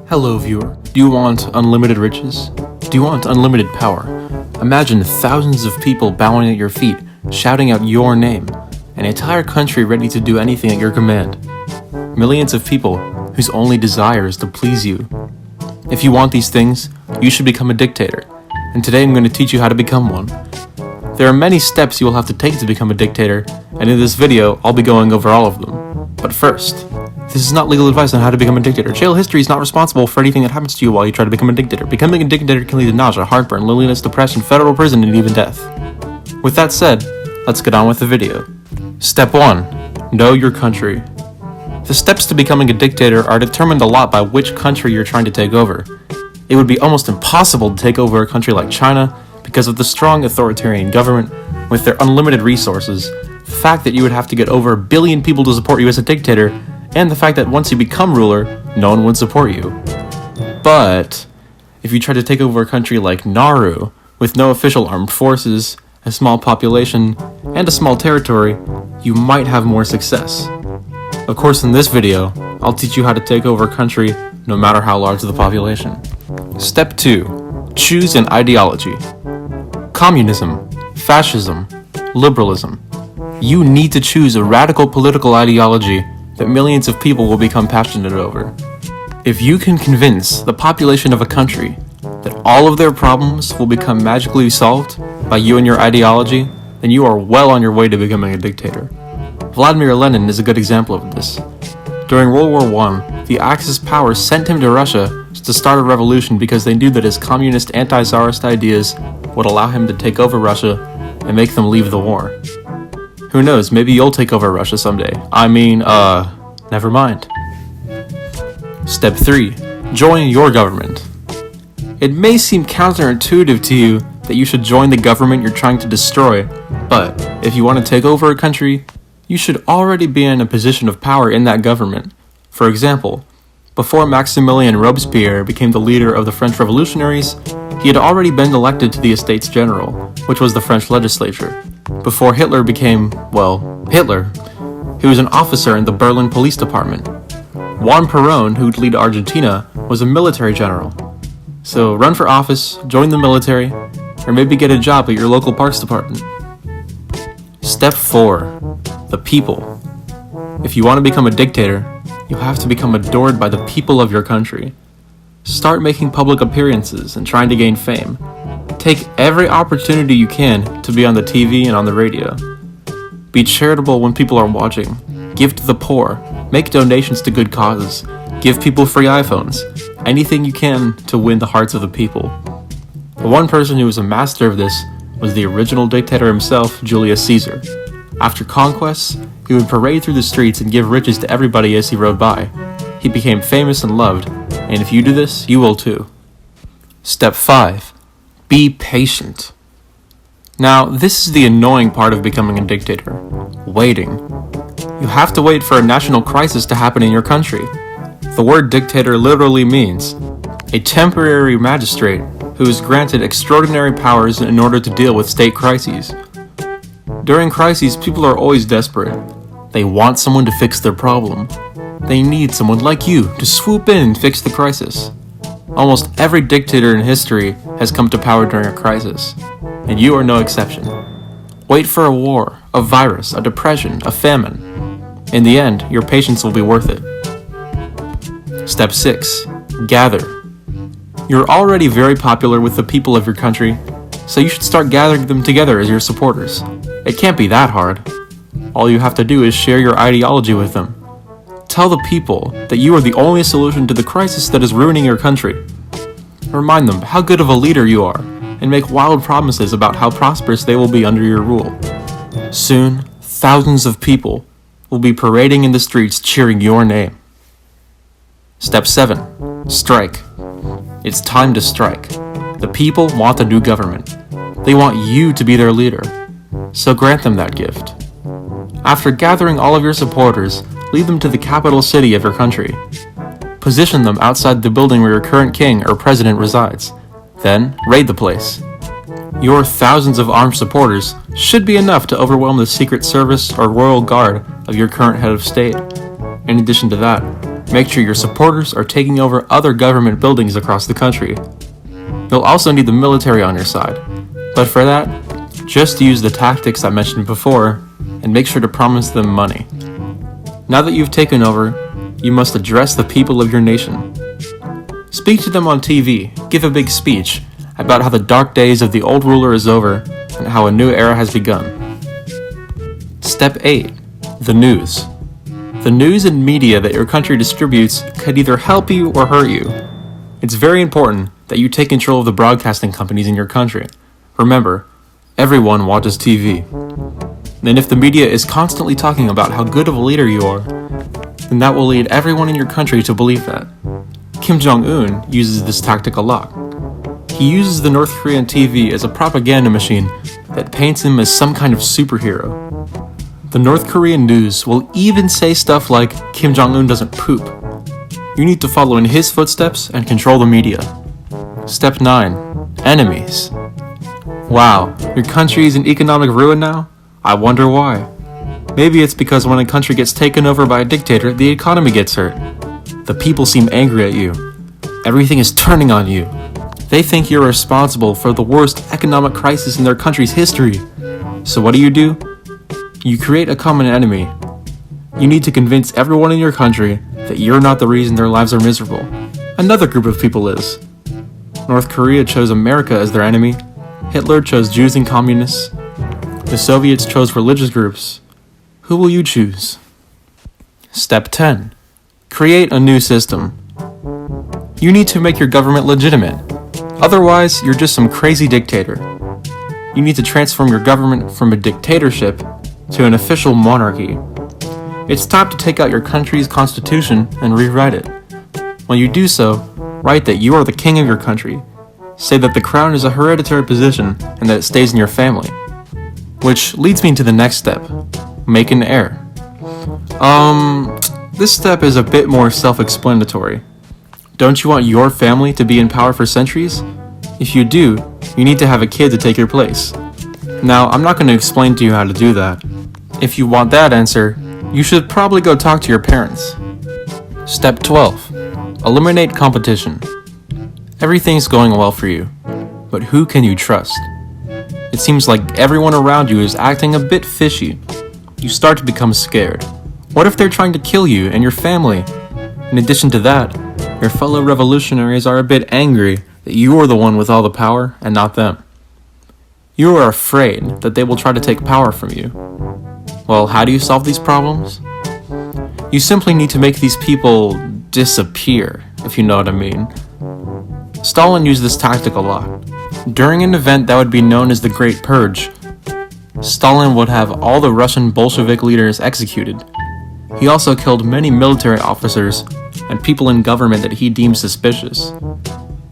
Hello viewer, do you want unlimited riches? Do you want unlimited power? Imagine thousands of people bowing at your feet, shouting out your name, an entire country ready to do anything at your command. Millions of people whose only desire is to please you. If you want these things, you should become a dictator, and today I'm going to teach you how to become one. There are many steps you will have to take to become a dictator, and in this video, I'll be going over all of them. But first, this is not legal advice on how to become a dictator. Jail history is not responsible for anything that happens to you while you try to become a dictator. Becoming a dictator can lead to nausea, heartburn, loneliness, depression, federal prison, and even death. With that said, let's get on with the video. Step 1. Know your country. The steps to becoming a dictator are determined a lot by which country you're trying to take over. It would be almost impossible to take over a country like China because of the strong authoritarian government with their unlimited resources, the fact that you would have to get over 1 billion people to support you as a dictator, and the fact that once you become ruler, no one would support you. But if you try to take over a country like Nauru, with no official armed forces, a small population, and a small territory, you might have more success. Of course, in this video, I'll teach you how to take over a country no matter how large the population. Step 2. Choose an ideology. Communism, fascism, liberalism. You need to choose a radical political ideology that millions of people will become passionate over. If you can convince the population of a country that all of their problems will become magically solved by you and your ideology, then you are well on your way to becoming a dictator. Vladimir Lenin is a good example of this. During World War I, the Axis powers sent him to Russia to start a revolution because they knew that his communist anti-Tsarist ideas would allow him to take over Russia and make them leave the war. Who knows, maybe you'll take over Russia someday. Never mind. Step 3. Join your government. It may seem counterintuitive to you that you should join the government you're trying to destroy, but if you want to take over a country, you should already be in a position of power in that government. For example, before Maximilien Robespierre became the leader of the French revolutionaries, he had already been elected to the Estates General, which was the French legislature. Before Hitler became, Hitler, he was an officer in the Berlin police department. Juan Peron, who would lead Argentina, was a military general. So run for office, join the military, or maybe get a job at your local parks department. Step 4. The people. If you want to become a dictator, you have to become adored by the people of your country. Start making public appearances and trying to gain fame. Take every opportunity you can to be on the TV and on the radio. Be charitable when people are watching. Give to the poor. Make donations to good causes. Give people free iPhones. Anything you can to win the hearts of the people. The one person who was a master of this was the original dictator himself, Julius Caesar. After conquests, he would parade through the streets and give riches to everybody as he rode by. He became famous and loved, and if you do this, you will too. Step 5. Be patient. Now, this is the annoying part of becoming a dictator. Waiting. You have to wait for a national crisis to happen in your country. The word dictator literally means a temporary magistrate who is granted extraordinary powers in order to deal with state crises. During crises, people are always desperate. They want someone to fix their problem. They need someone like you to swoop in and fix the crisis. Almost every dictator in history has come to power during a crisis, and you are no exception. Wait for a war, a virus, a depression, a famine. In the end, your patience will be worth it. Step 6. Gather. You're already very popular with the people of your country, so you should start gathering them together as your supporters. It can't be that hard. All you have to do is share your ideology with them. Tell the people that you are the only solution to the crisis that is ruining your country. Remind them how good of a leader you are, and make wild promises about how prosperous they will be under your rule. Soon, thousands of people will be parading in the streets cheering your name. Step 7. Strike. It's time to strike. The people want a new government. They want you to be their leader. So grant them that gift. After gathering all of your supporters, lead them to the capital city of your country. Position them outside the building where your current king or president resides. Then, raid the place. Your thousands of armed supporters should be enough to overwhelm the Secret Service or Royal Guard of your current head of state. In addition to that, Make sure your supporters are taking over other government buildings across the country. You'll also need the military on your side, but for that, just use the tactics I mentioned before and make sure to promise them money. Now that you've taken over, you must address the people of your nation. Speak to them on TV, give a big speech about how the dark days of the old ruler is over and how a new era has begun. Step 8. The news. The news and media that your country distributes could either help you or hurt you. It's very important that you take control of the broadcasting companies in your country. Remember, everyone watches TV. And if the media is constantly talking about how good of a leader you are, then that will lead everyone in your country to believe that. Jong Un uses this tactic a lot. He uses the North Korean TV as a propaganda machine that paints him as some kind of superhero. The North Korean news will even say stuff like Jong Un doesn't poop. You need to follow in his footsteps and control the media. Step 9. Enemies. Wow, your country is in economic ruin now? I wonder why. Maybe it's because when a country gets taken over by a dictator, the economy gets hurt. The people seem angry at you. Everything is turning on you. They think you're responsible for the worst economic crisis in their country's history. So what do? You create a common enemy. You need to convince everyone in your country that you're not the reason their lives are miserable. Another group of people is. North Korea chose America as their enemy. Hitler chose Jews and communists. The Soviets chose religious groups. Who will you choose? Step 10. Create a new system. You need to make your government legitimate. Otherwise, you're just some crazy dictator. You need to transform your government from a dictatorship to an official monarchy. It's time to take out your country's constitution and rewrite it. When you do so, write that you are the king of your country. Say that the crown is a hereditary position and that it stays in your family. Which leads me to the next step. Make an heir. This step is a bit more self-explanatory. Don't you want your family to be in power for centuries? If you do, you need to have a kid to take your place. Now, I'm not going to explain to you how to do that. If you want that answer, you should probably go talk to your parents. Step 12. Eliminate competition. Everything's going well for you, but who can you trust? It seems like everyone around you is acting a bit fishy. You start to become scared. What if they're trying to kill you and your family? In addition to that, your fellow revolutionaries are a bit angry that you are the one with all the power and not them. You are afraid that they will try to take power from you. Well, how do you solve these problems? You simply need to make these people disappear, if you know what I mean. Stalin used this tactic a lot. During an event that would be known as the Great Purge, Stalin would have all the Russian Bolshevik leaders executed. He also killed many military officers and people in government that he deemed suspicious.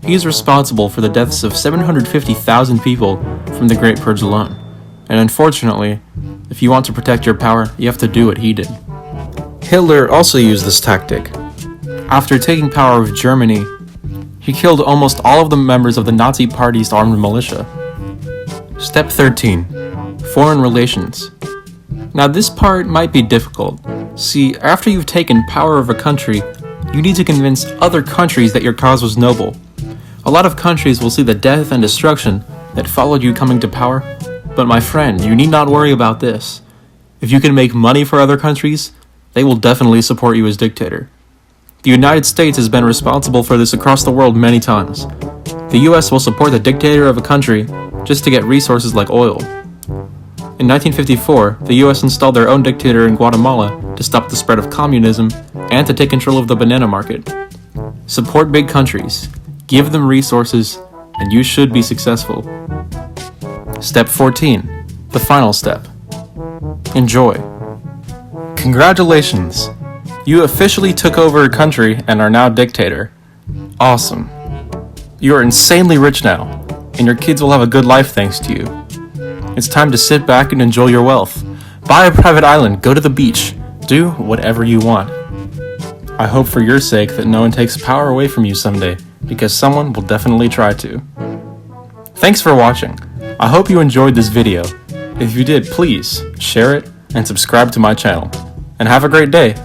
He is responsible for the deaths of 750,000 people from the Great Purge alone. And unfortunately, if you want to protect your power, you have to do what he did. Hitler also used this tactic. After taking power of Germany, he killed almost all of the members of the Nazi Party's armed militia. Step 13. Foreign relations. Now this part might be difficult. See, after you've taken power of a country, you need to convince other countries that your cause was noble. A lot of countries will see the death and destruction that followed you coming to power, but my friend, you need not worry about this. If you can make money for other countries, they will definitely support you as dictator. The United States has been responsible for this across the world many times. The US will support the dictator of a country just to get resources like oil. In 1954, the US installed their own dictator in Guatemala to stop the spread of communism and to take control of the banana market. Support big countries, give them resources, and you should be successful. Step 14. The final step. Enjoy. Congratulations! You officially took over a country and are now dictator. Awesome. You are insanely rich now, and your kids will have a good life thanks to you. It's time to sit back and enjoy your wealth. Buy a private island, go to the beach, do whatever you want. I hope for your sake that no one takes power away from you someday, because someone will definitely try to. Thanks for watching. I hope you enjoyed this video. If you did, please share it and subscribe to my channel. And have a great day.